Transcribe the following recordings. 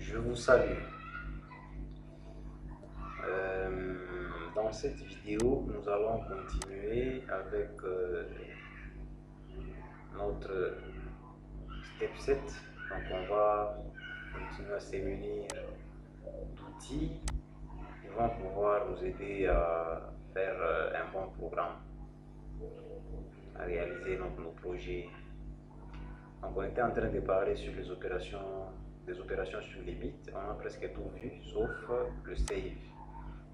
Je vous salue. Dans cette vidéo, nous allons continuer avec notre step 7. Donc on va continuer à se munir d'outils qui vont pouvoir nous aider à faire un bon programme, à réaliser nos projets. Donc on était en train de parler sur des opérations sur les bits. On a presque tout vu, sauf le save.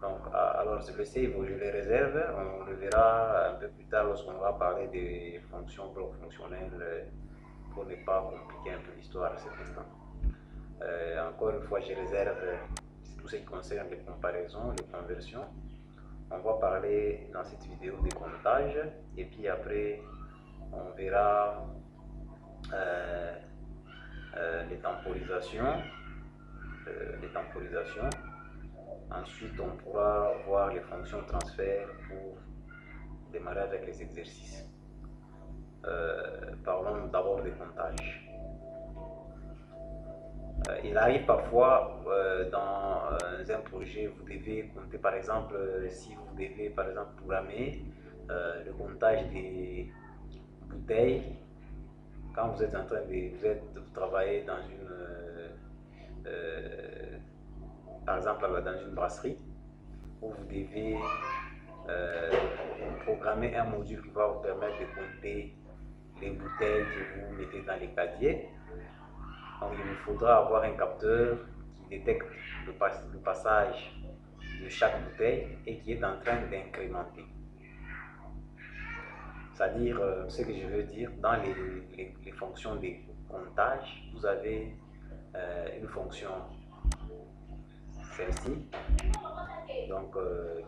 Donc, alors le save, je le réserve, on le verra un peu plus tard lorsqu'on va parler des fonctions blocs fonctionnelles pour ne pas compliquer un peu l'histoire à cet instant. Encore une fois, je réserve tout ce qui concerne les comparaisons, les conversions. On va parler dans cette vidéo des comptages et puis après, on verra les temporisations. Ensuite, on pourra voir les fonctions transfert pour démarrer avec les exercices. Parlons d'abord des comptages. Il arrive parfois dans un projet, vous devez compter par exemple, si vous devez par exemple programmer le comptage des bouteilles quand vous êtes en train de travailler dans par exemple dans une brasserie, où vous devez programmer un module qui va vous permettre de compter les bouteilles que vous mettez dans les cadiers. Donc il vous faudra avoir un capteur qui détecte le passage de chaque bouteille et qui est en train d'incrémenter. C'est-à-dire, ce que je veux dire, dans les fonctions de comptage, vous avez une fonction, celle-ci, donc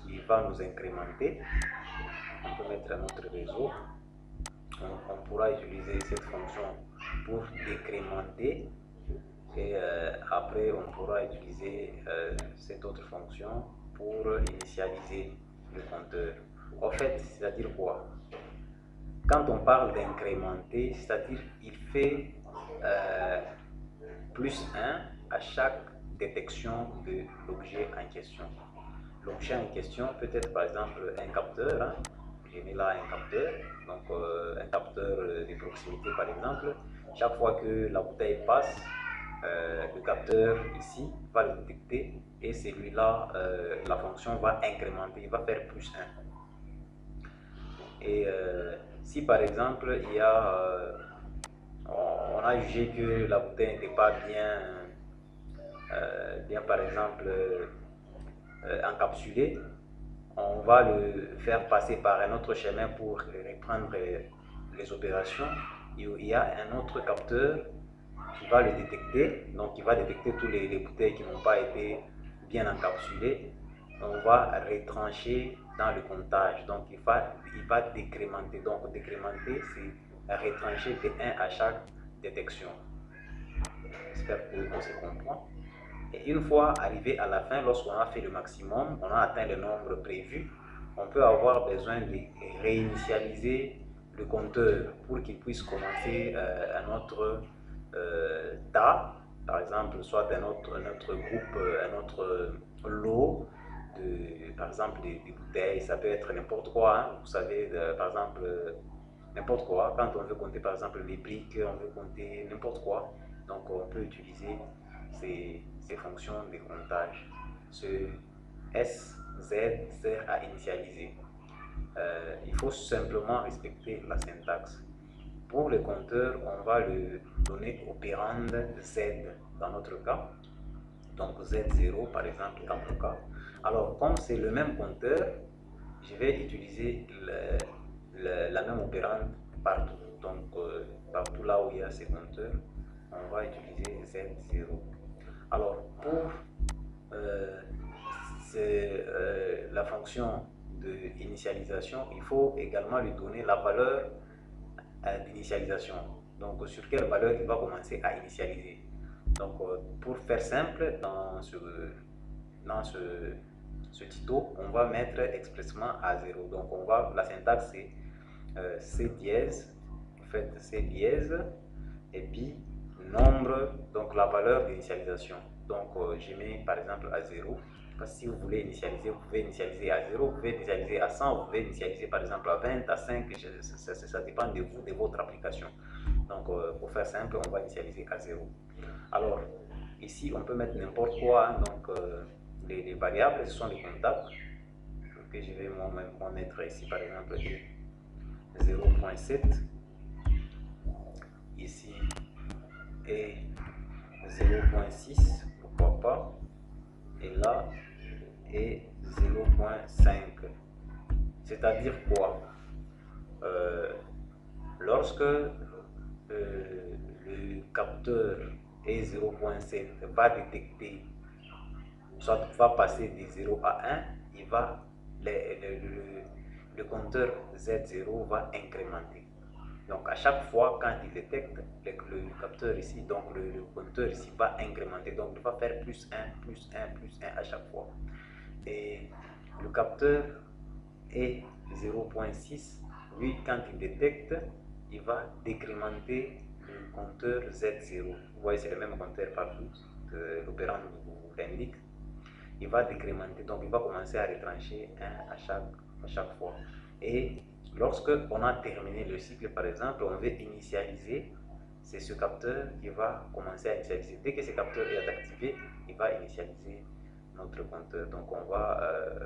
qui va nous incrémenter. On peut mettre un autre réseau. On pourra utiliser cette fonction pour décrémenter et après on pourra utiliser cette autre fonction pour initialiser le compteur. En fait, c'est-à-dire quoi? Quand on parle d'incrémenter, c'est-à-dire il fait plus 1 à chaque détection de l'objet en question. L'objet en question peut être par exemple un capteur, hein. J'ai mis là un capteur, donc un capteur de proximité par exemple. Chaque fois que la bouteille passe, le capteur ici va le détecter et celui-là, la fonction va incrémenter, il va faire plus 1. Et si par exemple il y a, on a jugé que la bouteille n'était pas bien par exemple encapsulée, on va le faire passer par un autre chemin pour reprendre les opérations. Il y a un autre capteur qui va le détecter, donc il va détecter tous les bouteilles qui n'ont pas été bien encapsulées. On va retrancher dans le comptage, donc il va décrémenter. Donc décrémenter, c'est retrancher de 1 à chaque détection. J'espère que se comprend. Et une fois arrivé à la fin, lorsqu'on a fait le maximum, on a atteint le nombre prévu, on peut avoir besoin de réinitialiser le compteur pour qu'il puisse commencer un autre tas, par exemple, soit un autre groupe, un autre lot, par exemple des bouteilles, ça peut être n'importe quoi, hein, vous savez, par exemple, n'importe quoi. Quand on veut compter par exemple les briques, on veut compter n'importe quoi, donc on peut utiliser ces fonctions de comptage. Ce SZ sert à initialiser. Il faut simplement respecter la syntaxe. Pour le compteur, on va le donner opérande Z dans notre cas, donc Z0 par exemple dans mon cas. Alors comme c'est le même compteur, je vais utiliser la même opérande partout. Donc partout là où il y a ces compteurs, on va utiliser Z0. Alors pour la fonction d'initialisation, il faut également lui donner la valeur d'initialisation. Donc sur quelle valeur il va commencer à initialiser. Donc pour faire simple, dans ce tuto, on va mettre expressément à 0. Donc la syntaxe c'est C dièse, en fait C dièse, et puis nombre, donc la valeur d'initialisation. Donc je mets par exemple à 0. Parce que si vous voulez initialiser, vous pouvez initialiser à 0, vous pouvez initialiser à 100, vous pouvez initialiser par exemple à 20, à 5, ça dépend de vous, de votre application. Donc pour faire simple, on va initialiser à 0. Alors ici, on peut mettre n'importe quoi, hein, donc les variables, ce sont les comptables. Que je vais moi mettre ici par exemple 0.7, ici et 0.6, pourquoi pas, et là et 0.5. C'est-à-dire quoi? Lorsque le capteur est 0.7 va détecter, soit va passer de 0 à 1, il va le compteur Z0 va incrémenter. Donc à chaque fois quand il détecte le capteur ici, donc le compteur ici va incrémenter. Donc il va faire plus 1, plus 1, plus 1 à chaque fois. Et le capteur est 0.6, lui quand il détecte, il va décrémenter le compteur Z0. Vous voyez, c'est le même compteur partout, l'opérant vous l'indique. Il va décrémenter, donc il va commencer à retrancher 1 à chaque fois. Et lorsque on a terminé le cycle, par exemple, on veut initialiser, c'est ce capteur qui va commencer à initialiser. Dès que ce capteur est activé, il va initialiser notre compteur. Donc on va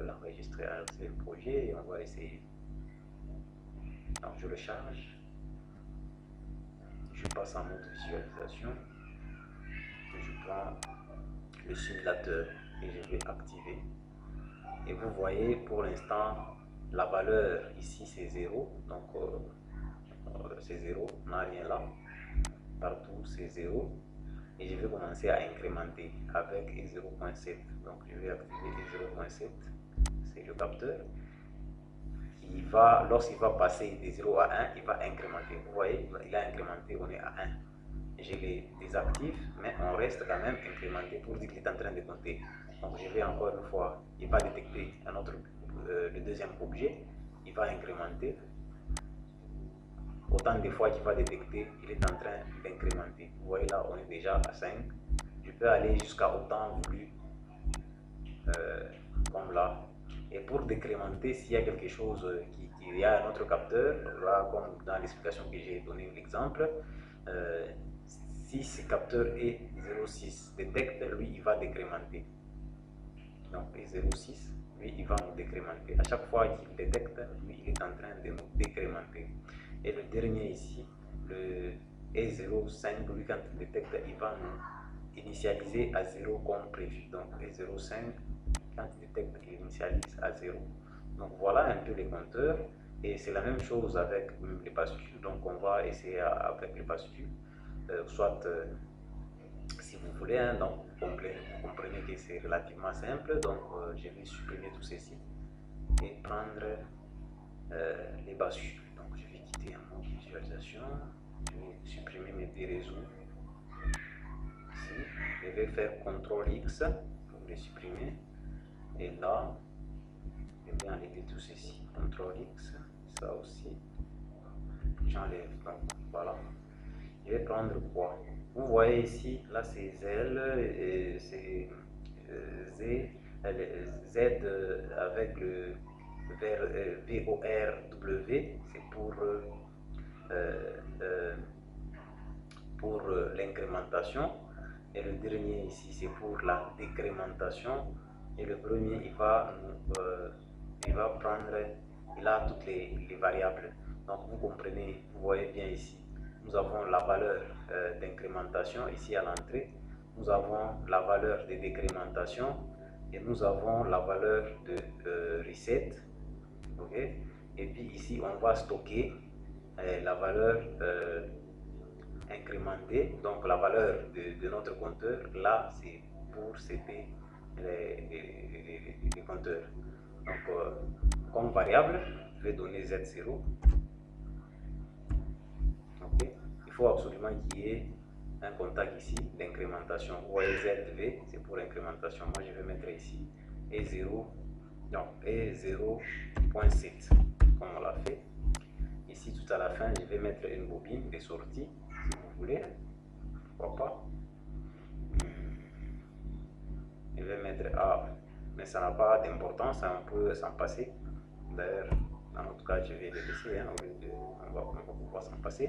l'enregistrer à ce projet et on va essayer. Donc je le charge, je passe en mode visualisation, je prends le simulateur et je vais activer. Et vous voyez pour l'instant la valeur ici c'est 0, donc c'est 0, on n'a rien là, partout c'est 0, et je vais commencer à incrémenter avec 0.7. Donc je vais activer 0.7, c'est le capteur. Lorsqu'il va passer de 0 à 1, il va incrémenter. Vous voyez, il a incrémenté, on est à 1. Je les désactive, mais on reste quand même incrémenté pour dire qu'il est en train de compter. Donc je vais encore une fois, il va détecter le deuxième objet, il va incrémenter. Autant de fois qu'il va détecter, il est en train d'incrémenter. Vous voyez là, on est déjà à 5. Je peux aller jusqu'à autant voulu, comme là. Et pour décrémenter, s'il y a quelque chose il y a un autre capteur, là, comme dans l'explication que j'ai donné l'exemple, si ce capteur est 0.6 détecte, lui il va décrémenter. Donc 0.6, lui il va nous décrémenter. À chaque fois qu'il détecte, lui il est en train de nous décrémenter. Et le dernier ici, le E0.5, lui quand il détecte, il va nous initialiser à 0 comme prévu. Donc E0.5, quand il détecte, il initialise à 0. Donc voilà un peu les compteurs. Et c'est la même chose avec les bascules. Donc on va essayer avec les bascules. Soit si vous voulez, hein, donc vous comprenez que c'est relativement simple. Donc je vais supprimer tout ceci et prendre les bascules. Donc je vais quitter un mode visualisation. Je vais supprimer mes deux réseaux. Ici, je vais faire CTRL X pour les supprimer. Et là, je vais enlever tout ceci. CTRL X, ça aussi. J'enlève. Donc voilà. Je vais prendre quoi? Vous voyez ici, là c'est ZL et c'est Z avec le VORW, c'est pour l'incrémentation. Et le dernier ici, c'est pour la décrémentation. Et le premier, il va prendre, il a toutes les variables. Donc vous comprenez, vous voyez bien ici. Nous avons la valeur d'incrémentation ici à l'entrée, nous avons la valeur de décrémentation et nous avons la valeur de reset. Okay? Et puis ici, on va stocker la valeur incrémentée, donc la valeur de notre compteur. Là, c'est pour setter les compteurs. Donc, comme variable, je vais donner Z0. Okay. Il faut absolument qu'il y ait un contact ici d'incrémentation. Vous voyez ZV, c'est pour l'incrémentation. Moi, je vais mettre ici E0, non, E0.7, comme on l'a fait. Ici, tout à la fin, je vais mettre une bobine de sortie, si vous voulez. pourquoi pas. Je vais mettre A, mais ça n'a pas d'importance, on peut s'en passer. D'ailleurs, dans notre cas, je vais le laisser, hein, on va pouvoir s'en passer.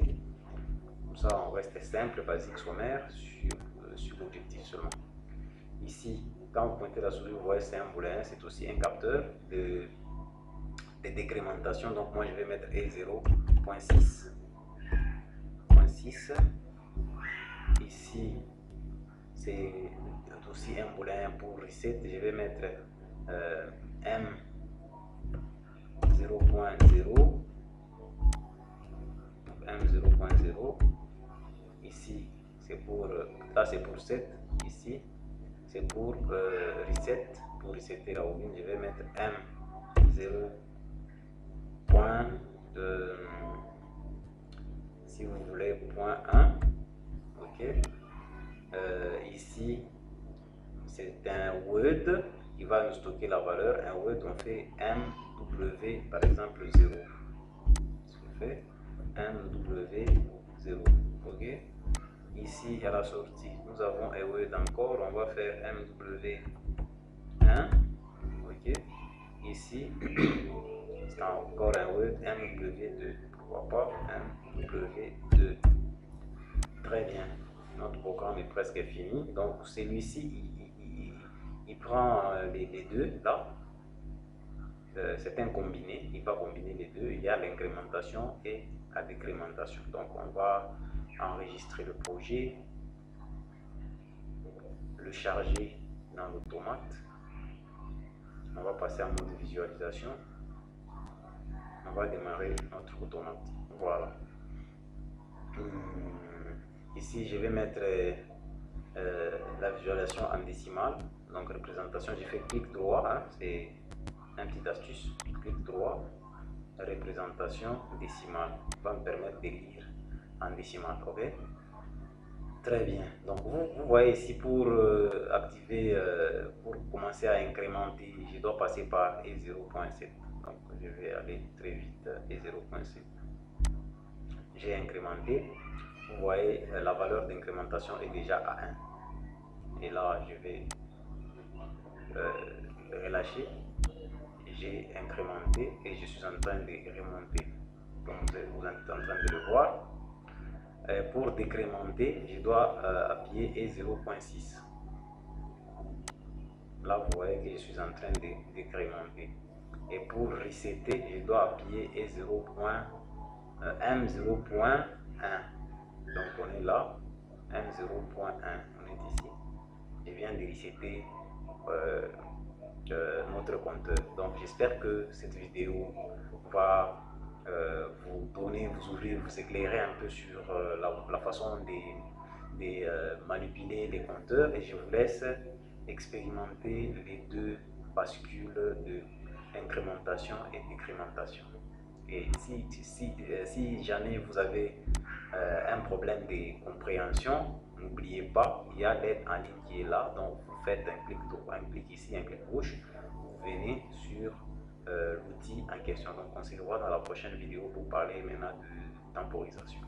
Comme ça, on reste simple, basique, sommaire sur l'objectif seulement. Ici, quand vous pointez la souris, vous voyez c'est un boulin, c'est aussi un capteur de décrémentation. Donc moi, je vais mettre E0.6. Ici, c'est aussi un boulin pour reset. Je vais mettre M0.0. M0.0. Ici, c'est pour, là c'est pour set. Ici, c'est pour reset. Pour resetter la bobine, je vais mettre M0. Si vous voulez, point 1. Ok. Ici, c'est un Word qui va nous stocker la valeur. Un Word, on fait MW, par exemple, 0. On fait MW0. Ok. Ici, à la sortie, nous avons un Word encore. On va faire MW1. Ok. Ici, c'est encore un Word MW2. Pourquoi pas MW2. Très bien. Notre programme est presque fini. Donc, celui-ci, il prend les deux là. C'est un combiné. Il va combiner les deux. Il y a l'incrémentation et la décrémentation. Donc, on va enregistrer le projet, le charger dans l'automate. On va passer en mode visualisation. On va démarrer notre automate. Voilà. Ici, je vais mettre la visualisation en décimale. Donc, représentation, j'ai fait clic droit. Hein, c'est une petite astuce. Clic droit, représentation décimale. Va me permettre de lire en décimale. Ok? Très bien. Donc, vous voyez ici, pour activer, pour commencer à incrémenter, je dois passer par E0.7. Donc, je vais aller très vite, E0.7. J'ai incrémenté. Vous voyez, la valeur d'incrémentation est déjà à 1. Et là, je vais relâcher. J'ai incrémenté et je suis en train de remonter. Comme vous êtes en train de le voir. Pour décrémenter, je dois appuyer E0.6. Là, vous voyez que je suis en train de décrémenter. Et pour resetter, je dois appuyer M0.1. Donc, on est là, M0.1. On est ici. Je viens de resetter notre compteur. Donc, j'espère que cette vidéo va vous donner, vous ouvrir, vous éclairer un peu sur la façon de manipuler les compteurs, et je vous laisse expérimenter les deux bascules de incrémentation et décrémentation. Et si jamais vous avez un problème de compréhension, n'oubliez pas, il y a l'aide en ligne qui est là. Donc vous faites un clic droit, un clic ici, un clic gauche, vous venez sur l'outil en question. Donc on se revoit dans la prochaine vidéo pour parler maintenant de temporisation.